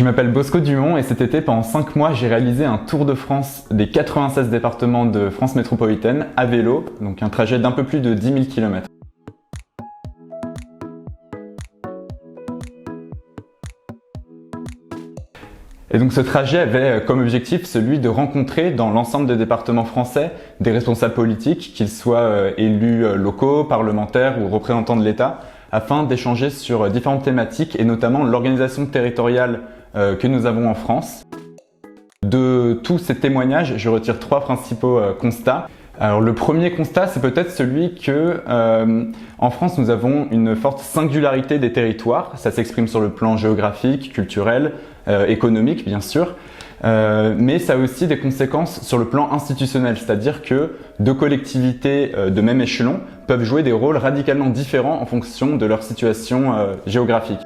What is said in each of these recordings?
Je m'appelle Bosco Dumont et cet été, pendant 5 mois, j'ai réalisé un tour de France des 96 départements de France métropolitaine à vélo, donc un trajet d'un peu plus de 10 000 km. Et donc ce trajet avait comme objectif celui de rencontrer dans l'ensemble des départements français des responsables politiques, qu'ils soient élus locaux, parlementaires ou représentants de l'État, afin d'échanger sur différentes thématiques et notamment l'organisation territoriale que nous avons en France. De tous ces témoignages, je retire 3 principaux constats. Alors le premier constat, c'est peut-être celui que en France, nous avons une forte singularité des territoires. Ça s'exprime sur le plan géographique, culturel, économique bien sûr, mais ça a aussi des conséquences sur le plan institutionnel, c'est-à-dire que 2 collectivités de même échelon peuvent jouer des rôles radicalement différents en fonction de leur situation géographique.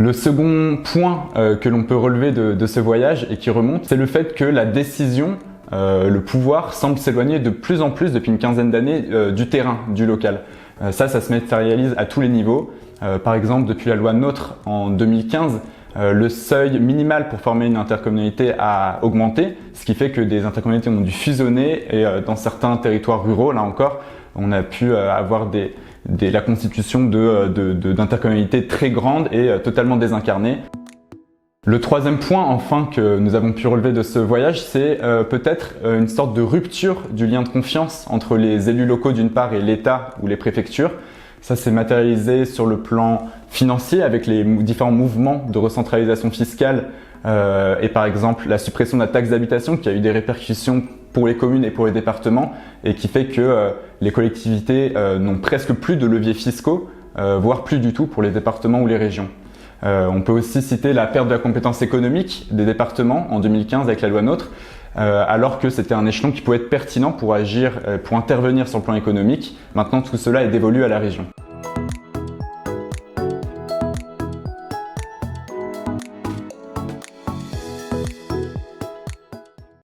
Le second point que l'on peut relever de ce voyage et qui remonte, c'est le fait que la décision, le pouvoir semble s'éloigner de plus en plus depuis une quinzaine d'années du terrain, du local. Ça se matérialise à tous les niveaux. Par exemple, depuis la loi NOTRe en 2015, le seuil minimal pour former une intercommunalité a augmenté, ce qui fait que des intercommunalités ont dû fusionner et dans certains territoires ruraux, là encore, on a pu avoir la constitution d'intercommunalités très grandes et totalement désincarnées. Le troisième point, enfin, que nous avons pu relever de ce voyage, c'est peut-être une sorte de rupture du lien de confiance entre les élus locaux d'une part et l'État ou les préfectures. Ça s'est matérialisé sur le plan financier avec les différents mouvements de recentralisation fiscale et par exemple la suppression de la taxe d'habitation qui a eu des répercussions pour les communes et pour les départements et qui fait que les collectivités n'ont presque plus de leviers fiscaux, voire plus du tout pour les départements ou les régions. On peut aussi citer la perte de la compétence économique des départements en 2015 avec la loi NOTRe, alors que c'était un échelon qui pouvait être pertinent pour agir, pour intervenir sur le plan économique. Maintenant, tout cela est dévolu à la région.